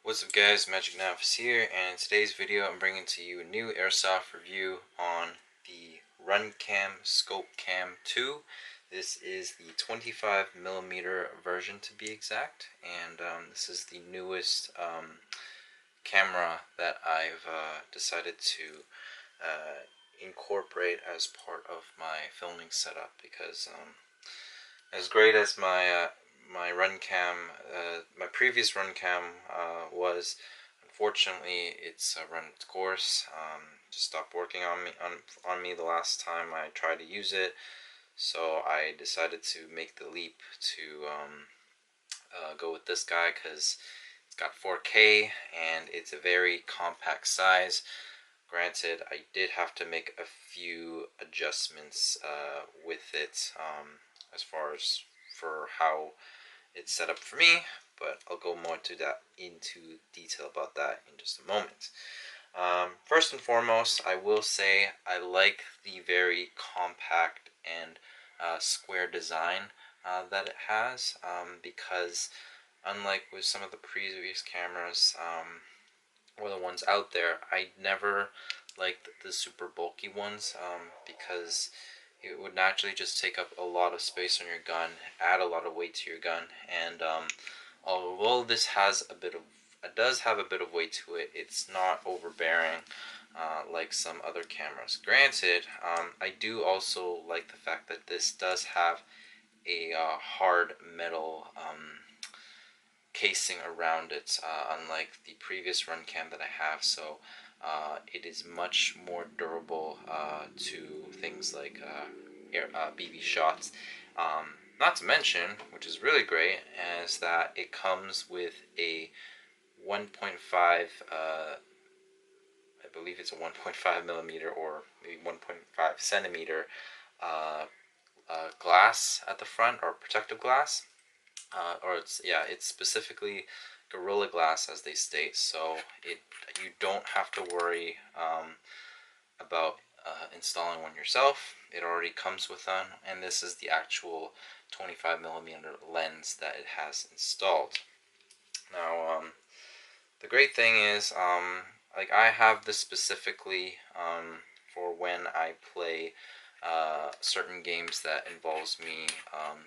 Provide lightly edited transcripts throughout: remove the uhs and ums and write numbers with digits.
What's up guys, Magic Navs here, and in today's video I'm bringing to you a new Airsoft review on the Runcam ScopeCam 2. This is the 25mm version to be exact, and this is the newest camera that I've decided to incorporate as part of my filming setup because as great as my Runcam, my previous Runcam was, unfortunately, it's run its course. Just stopped working on me the last time I tried to use it, so I decided to make the leap to go with this guy because it's got 4K and it's a very compact size. Granted, I did have to make a few adjustments with it as far as for how it's set up for me, but I'll go more into detail about that in just a moment. First and foremost, I will say I like the very compact and square design that it has because unlike with some of the previous cameras or the ones out there, I never liked the super bulky ones because it would naturally just take up a lot of space on your gun, add a lot of weight to your gun, and although this has it does have a bit of weight to it, it's not overbearing like some other cameras. Granted, I do also like the fact that this does have a hard metal casing around it, unlike the previous Runcam that I have, so it is much more durable to things like BB shots. Not to mention, which is really great, is that it comes with a 1.5, I believe it's a 1.5 millimeter or maybe 1.5 centimeter glass at the front, or protective glass. Or it's specifically Gorilla Glass as they state. So you don't have to worry about installing one yourself. It already comes with one, and this is the actual 25mm lens that it has installed. Now, the great thing is, like I have this specifically for when I play certain games that involves me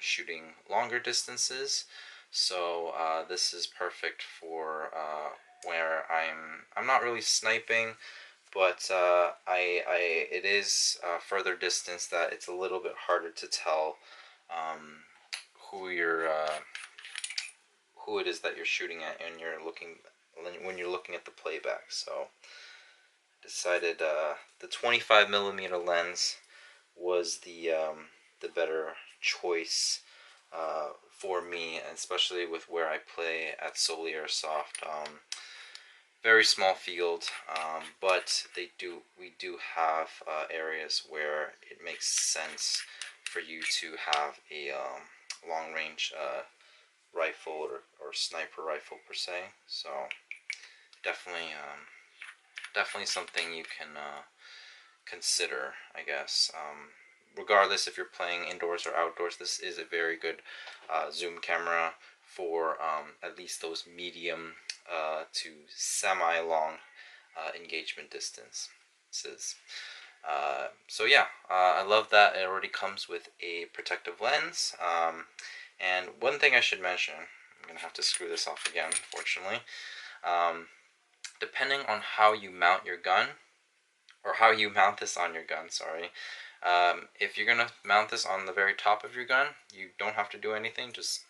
shooting longer distances. So this is perfect for where I'm not really sniping, but it is further distance that it's a little bit harder to tell who who it is that you're shooting at, and when you're looking at the playback. So decided the 25mm lens was the better choice for me, especially with where I play at Solely Airsoft. Very small field, but we do have areas where it makes sense for you to have a long range rifle or sniper rifle per se. So definitely definitely something you can consider, I guess. Regardless if you're playing indoors or outdoors, this is a very good zoom camera for at least those medium to semi-long engagement distances. So yeah, I love that it already comes with a protective lens. And one thing I should mention, I'm going to have to screw this off again, unfortunately. Depending on how you mount your gun, or how you mount this on your gun, sorry. If you're going to mount this on the very top of your gun, you don't have to do anything, just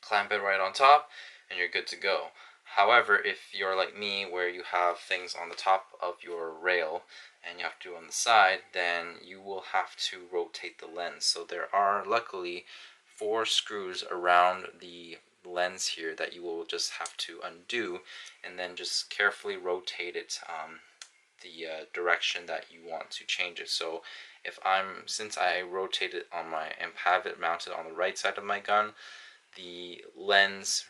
clamp it right on top and you're good to go. However, if you're like me where you have things on the top of your rail and you have to do on the side, then you will have to rotate the lens. So there are luckily 4 screws around the lens here that you will just have to undo and then just carefully rotate it the direction that you want to change it. So since I rotate it on and have it mounted on the right side of my gun, the lens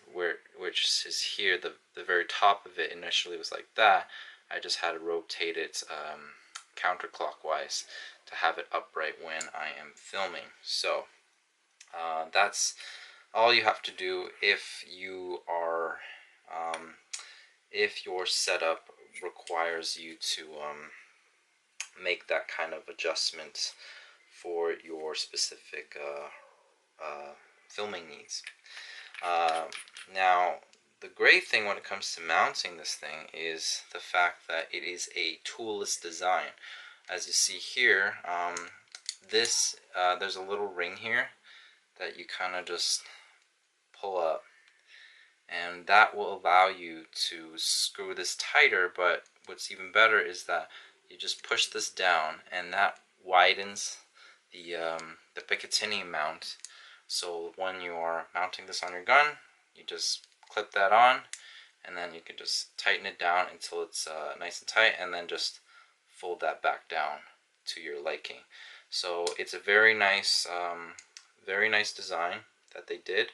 which is here, the very top of it initially was like that. I just had to rotate it counterclockwise to have it upright when I am filming. So that's all you have to do if you are if your setup requires you to make that kind of adjustment for your specific filming needs. Uh, Now, the great thing when it comes to mounting this thing is the fact that it is a toolless design. As you see here, there's a little ring here that you kind of just pull up, and that will allow you to screw this tighter. But what's even better is that you just push this down, and that widens the Picatinny mount. So when you are mounting this on your gun, you just clip that on, and then you can just tighten it down until it's nice and tight, and then just fold that back down to your liking. So it's a very nice design that they did.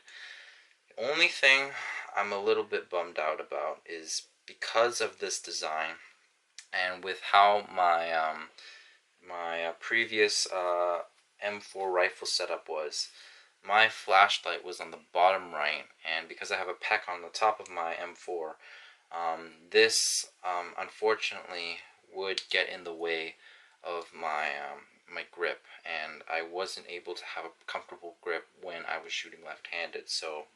The only thing I'm a little bit bummed out about is because of this design, and with how my previous M4 rifle setup was, my flashlight was on the bottom right, and because I have a PEC on the top of my M4, this unfortunately would get in the way of my grip, and I wasn't able to have a comfortable grip when I was shooting left-handed. So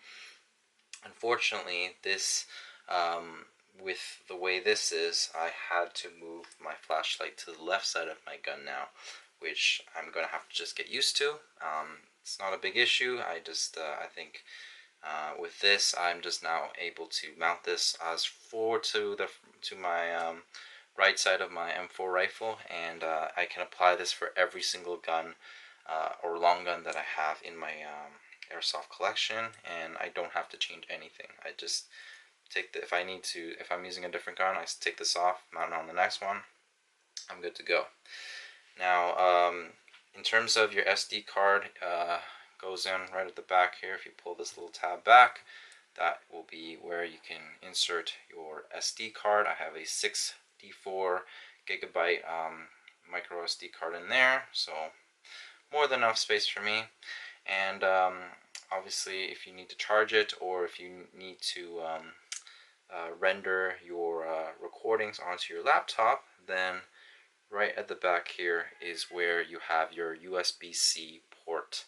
unfortunately, this with the way this is, I had to move my flashlight to the left side of my gun now, which I'm gonna have to just get used to. It's not a big issue. I think with this, I'm just now able to mount this as forward to my right side of my M4 rifle, and I can apply this for every single gun or long gun that I have in my Airsoft collection, and I don't have to change anything. I just take if I'm using a different gun, I take this off, mount it on the next one, I'm good to go. Now, in terms of your SD card, goes in right at the back here. If you pull this little tab back, that will be where you can insert your SD card. I have a 64 gigabyte micro SD card in there, so more than enough space for me. And obviously, if you need to charge it, or if you need to render your recordings onto your laptop, then right at the back here is where you have your USB-C port.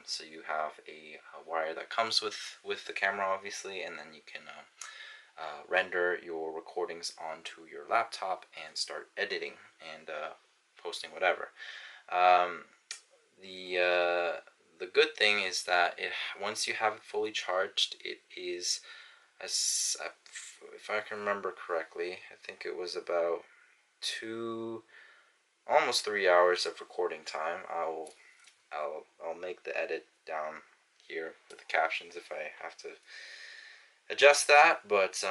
So you have a wire that comes with the camera, obviously, and then you can render your recordings onto your laptop and start editing and posting whatever. The good thing is that once you have it fully charged, it is, if I can remember correctly, I think it was about almost 3 hours of recording time. I'll make the edit down here with the captions if I have to adjust that, but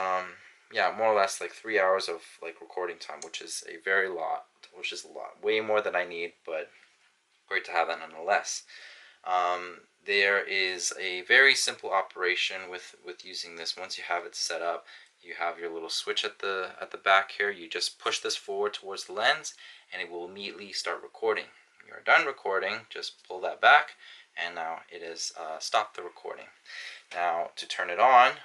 yeah, more or less like 3 hours of like recording time, which is a lot, way more than I need, but great to have that nonetheless. There is a very simple operation with using this. Once you have it set up, you have your little switch at the back here. You just push this forward towards the lens, and it will immediately start recording. When you're done recording, just pull that back, and now it has stopped the recording. Now, to turn it on,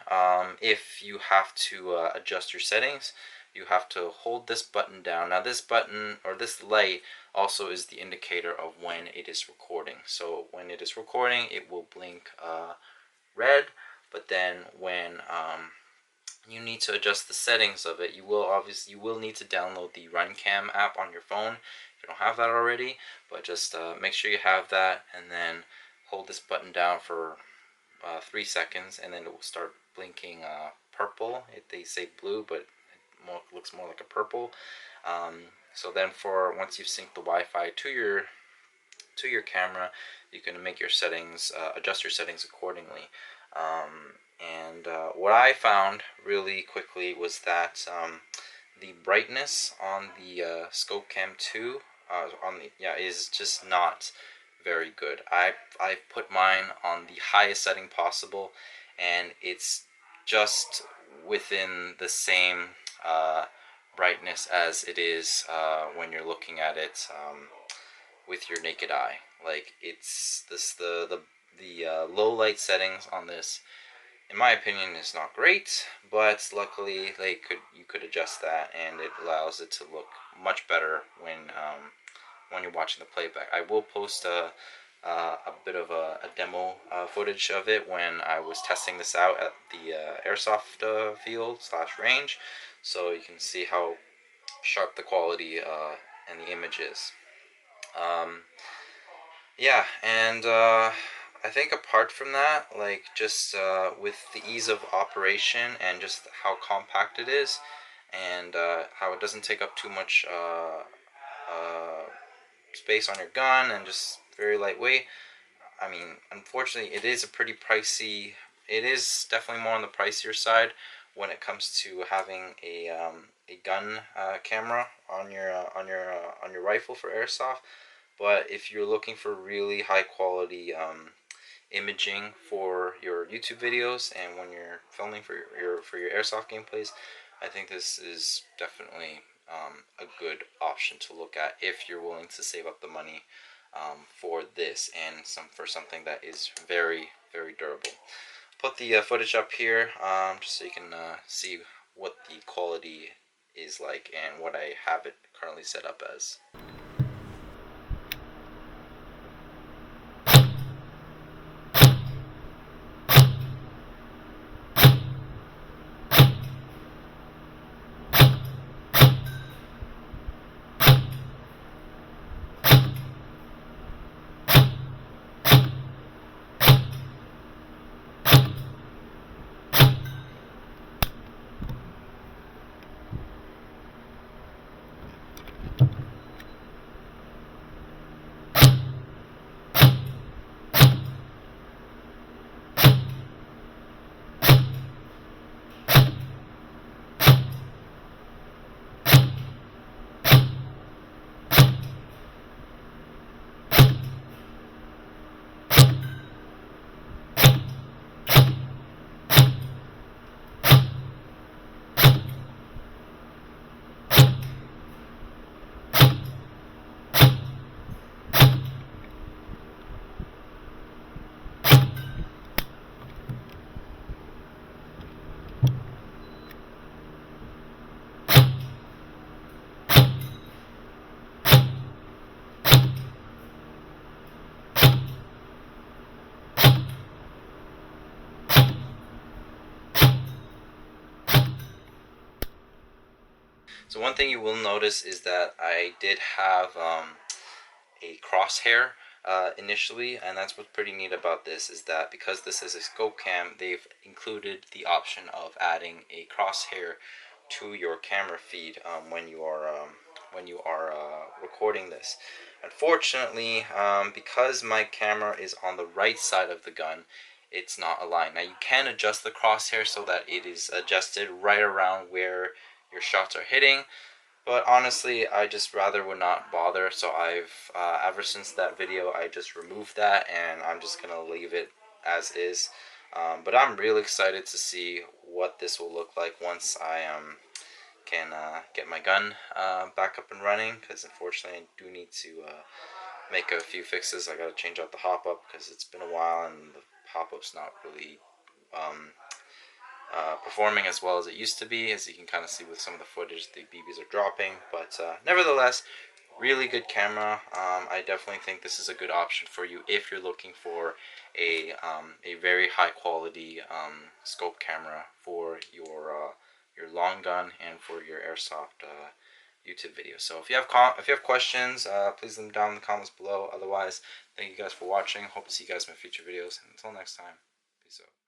if you have to adjust your settings, you have to hold this button down. Now, this button, or this light, also is the indicator of when it is recording. So when it is recording, it will blink red, but then when you need to adjust the settings of it, you will need to download the Runcam app on your phone if you don't have that already, but just make sure you have that, and then hold this button down for 3 seconds, and then it will start blinking purple. They say blue, but it looks more like a purple. So then, once you've synced the Wi-Fi to your camera, you can make your settings, adjust your settings accordingly. And what I found really quickly was that the brightness on the ScopeCam 2 is just not very good. I put mine on the highest setting possible, and it's just within the same brightness as it is when you're looking at it with your naked eye. Like, it's the low light settings on this in my opinion, is not great, but luckily you could adjust that, and it allows it to look much better when you're watching the playback. I will post a bit of a demo footage of it when I was testing this out at the Airsoft field / range, so you can see how sharp the quality and the image is. Yeah, and I think apart from that, like just with the ease of operation and just how compact it is, and how it doesn't take up too much space on your gun, and just very lightweight. I mean, unfortunately, it is a pretty pricey. It is definitely more on the pricier side when it comes to having a gun camera on your rifle for airsoft. But if you're looking for really high quality imaging for your YouTube videos and when you're filming for your airsoft gameplays, I think this is definitely a good option to look at if you're willing to save up the money for this and for something that is very, very durable. Put the footage up here just so you can see what the quality is like and what I have it currently set up as. So one thing you will notice is that I did have a crosshair initially, and that's what's pretty neat about this is that because this is a scope cam, they've included the option of adding a crosshair to your camera feed when you are recording this. Unfortunately, because my camera is on the right side of the gun, it's not aligned. Now you can adjust the crosshair so that it is adjusted right around where your shots are hitting, but honestly, I just rather would not bother. So I've ever since that video, I just removed that, and I'm just gonna leave it as is. But I'm really excited to see what this will look like once I can get my gun back up and running. Because unfortunately, I do need to make a few fixes. I gotta change out the hop up because it's been a while and the hop up's not really performing as well as it used to be. As you can kind of see with some of the footage, the BBs are dropping, but nevertheless, really good camera. I definitely think this is a good option for you if you're looking for a very high quality scope camera for your long gun and for your airsoft YouTube video. So if you have questions, please leave them down in the comments below. Otherwise, thank you guys for watching. Hope to see you guys in my future videos. And until next time, peace out.